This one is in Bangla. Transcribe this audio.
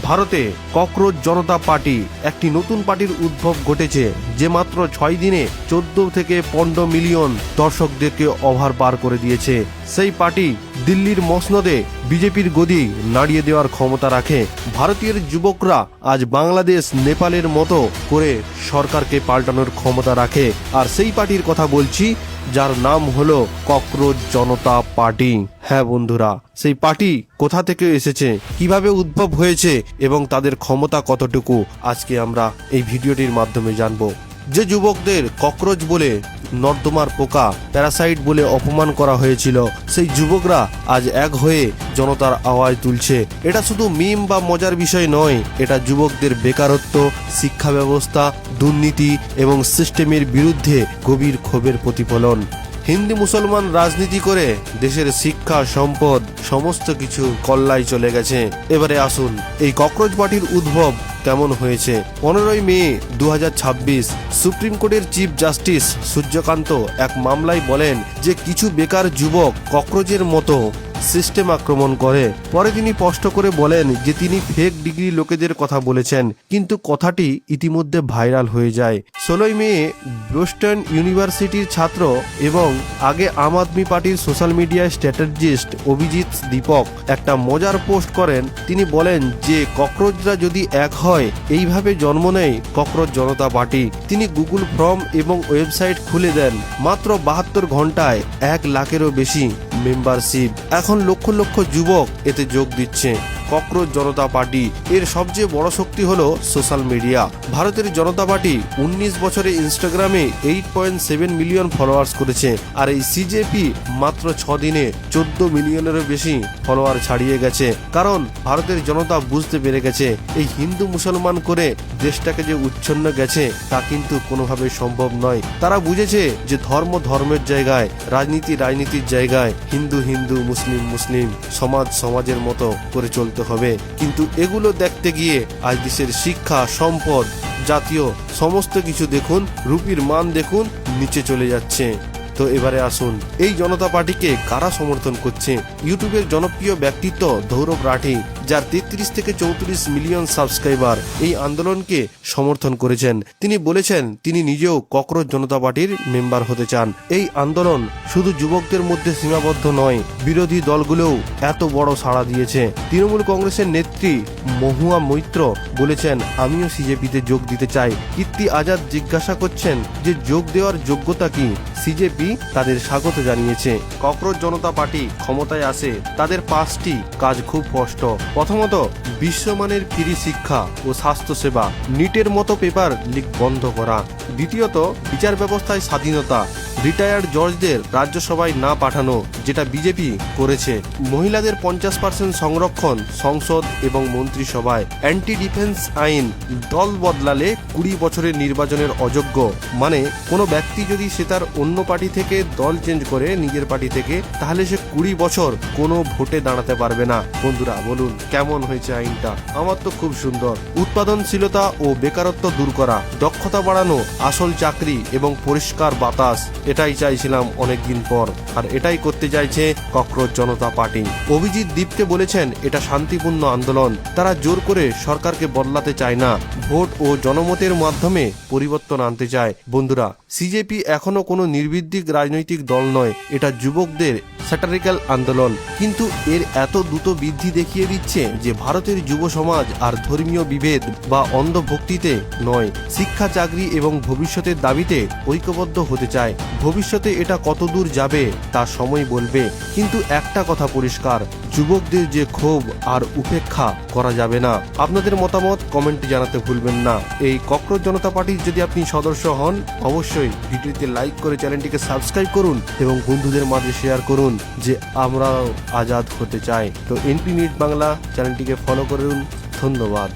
ভারতে ককরোচ জনতা পার্টি একটি নতুন পার্টির উদ্ভব ঘটেছে, যে মাত্র 6 দিনে 14 থেকে 15 মিলিয়ন দর্শকদেরকে ওভার পার করে দিয়েছে। সেই পার্টি দিল্লির মসনদে বিজেপির গদি নাড়িয়ে দেওয়ার ক্ষমতা রাখে। ভারতীয় যুবকরা আজ বাংলাদেশ নেপালের মতো করে সরকারকে পাল্টানোর ক্ষমতা রাখে। আর সেই পার্টির কথা বলছি, যার নাম হলো ককরোচ জনতা পার্টি। হ্যাঁ বন্ধুরা, সেই পার্টি কোথা থেকে এসেছে, কিভাবে উদ্ভব হয়েছে এবং তাদের ক্ষমতা কতটুকু, আজকে আমরা এই ভিডিওটির মাধ্যমে জানবো। যে যুবকদের ককরোচ বলে, নর্দমার পোকা, প্যারাসাইট বলে অপমান করা হয়েছিল, সেই যুবকরা আজ এক হয়ে জনতার আওয়াজ তুলছে। এটা শুধু মিম বা মজার বিষয় নয়, এটা যুবকদের বেকারত্ব, শিক্ষা ব্যবস্থা, দুর্নীতি এবং সিস্টেমের বিরুদ্ধে গভীর ক্ষোভের প্রতিফলন। হিন্দু মুসলমান রাজনীতি করে দেশের শিক্ষা, সম্পদ সমস্ত কিছু কল্লায় চলে গেছে। এবারে আসুন, এই ককরোচ পার্টির উদ্ভব কেমন হয়েছে। 15 মে 2026 সুপ্রিম কোর্টের চিফ জাস্টিস সূর্যকান্ত এক মামলায় বলেন যে কিছু বেকার যুবক ককরোচের মতো সিস্টেম আক্রমণ করে। পরে তিনি স্পষ্ট করে বলেন যে তিনি ফেক ডিগ্রি লোকেদের কথা বলেছেন, কিন্তু কথাটি ইতিমধ্যে ভাইরাল হয়ে যায়। 16 মে বোস্টন ইউনিভার্সিটির ছাত্র এবং আগে আম আদমি পার্টির social media strategist Abhijit Deepak একটা মজার পোস্ট করেন। তিনি বলেন যে ককরোচরা যদি এক হয়, এইভাবে জন্ম নেয় ককরোচ জনতা পার্টি। তিনি গুগল ফর্ম এবং ওয়েবসাইট খুলে দেন। মাত্র 72 ঘন্টায় 1 লাখেরও বেশি মেম্বারশিপ। এখন লক্ষ লক্ষ যুবক এতে যোগ দিচ্ছে। ককরোচ জনতা পার্টি এর সবচেয়ে বড় শক্তি হলো সোশ্যাল মিডিয়া। ভারতের জনতা পার্টি 19 বছরে ইনস্টাগ্রামে 8.7 মিলিয়ন ফলোয়ার্স করেছে। আর এই সিজেপি মাত্র 6 দিনে 14 মিলিয়নেরও বেশি ফলোয়ার ছাড়িয়ে গেছে। কারণ ভারতের জনতা বুঝতে পেরে গেছে, এই হিন্দু মুসলমান করে দেশটাকে যে উচ্ছন্ন গেছে তা কিন্তু কোনোভাবে সম্ভব নয়। তারা বুঝেছে যে ধর্ম ধর্মের জায়গায়, রাজনীতি রাজনীতির জায়গায়, হিন্দু হিন্দু, মুসলিম মুসলিম, সমাজ সমাজের মতো করে চলতে হবে। কিন্তু এগুলো দেখতে গিয়ে আজ দেশের শিক্ষা, সম্পদ, জাতীয় সমস্ত কিছু দেখুন, রুপির মান দেখুন, নিচে চলে যাচ্ছে। তো এবারে আসুন, এই জনতা পার্টিকে কারা সমর্থন করছে। ইউটিউবের জনপ্রিয় ব্যক্তিত্ব ধৌরব রাঠি, যার 33 থেকে 34 মিলিয়ন সাবস্ক্রাইবার, এই আন্দোলনকে সমর্থন করেছেন। তিনি বলেছেন তিনি নিজেও ককরোচ জনতা পার্টির মেম্বার হতে চান। এই আন্দোলন শুধু যুবকদের মধ্যে সীমাবদ্ধ নয়, বিরোধী দলগুলোও এত বড় সাড়া দিয়েছে। তৃণমূল কংগ্রেসের নেত্রী মহুয়া মৈত্র বলেছেন আমিও সিজেপিতে যোগ দিতে চাই। কীর্তি আজাদ জিজ্ঞাসা করছেন যে যোগ দেওয়ার যোগ্যতা কি। সিজেপি তাদের স্বাগত জানিয়েছে। ককরোচ জনতা পার্টি ক্ষমতায় আসে, তাদের 5টি কাজ খুব স্পষ্ট। প্রথমত, বিশ্বমানের ফ্রি শিক্ষা ও স্বাস্থ্যসেবা, নিটের মতো পেপার লিক বন্ধ করা। দ্বিতীয়ত, বিচার ব্যবস্থায় স্বাধীনতা, রিটায়ার্ড জজদের রাজ্যসভায় না পাঠানো, যেটা বিজেপি করেছে। মহিলাদের 50% সংরক্ষণ সংসদ এবং মন্ত্রিসভায়। অ্যান্টি ডিফেন্স আইন, দল বদলালে 20 বছরের নির্বাচনের অযোগ্য। মানে কোনো ব্যক্তি যদি সে তার অন্য পার্টি থেকে দল চেঞ্জ করে নিজের পার্টি থেকে, তাহলে সে 20 বছর কোনো ভোটে দাঁড়াতে পারবে না। বন্ধুরা বলুন কেমন হয়েছে আইনটা? আমার তো খুব সুন্দর। উৎপাদনশীলতা ও বেকারত্ব দূর করা, দক্ষতা বাড়ানো, আসল চাকরি এবং পরিষ্কার বাতাস, এটাই চাইছিলাম অনেকদিন পর, আর এটাই করতে চাইছে ককরোচ জনতা পার্টি। অভিজিৎ দীপকে বলেছেন এটা শান্তিপূর্ণ আন্দোলন, তারা জোর করে সরকারকে বদলাতে চায় না, ভোট ও জনমতের মাধ্যমে পরিবর্তন আনতে চায়। বন্ধুরা, সিজেপি এখনো কোনো নির্বিদ্যিক রাজনৈতিক দল নয়, এটা যুবকদের স্যাটারিক্যাল আন্দোলন। কিন্তু এর এত দ্রুত বৃদ্ধি দেখিয়ে দিচ্ছে যে ভারতের যুব সমাজ আর ধর্মীয় বিভেদ বা অন্ধভক্তিতে নয়, শিক্ষা, চাকরি এবং ভবিষ্যতের দাবিতে ঐক্যবদ্ধ হতে চায়। ভবিষ্যতে এটা কতদূর যাবে তা সময় বলবে, কিন্তু একটা কথা পরিষ্কার, যুবকদের যে ক্ষোভ আর উপেক্ষা করা যাবে না। আপনাদের মতামত কমেন্টে জানাতে ভুলবেন না। এই ককরোচ জনতা পার্টির যদি আপনি সদস্য হন, অবশ্যই ভিডিওতে লাইক করে চ্যানেলটিকে সাবস্ক্রাইব করুন এবং বন্ধুদের মাঝে শেয়ার করুন যে আমরাও আজাদ হতে চাই। তো এনপি নিউজ বাংলা চ্যানেলটিকে ফলো করুন। ধন্যবাদ।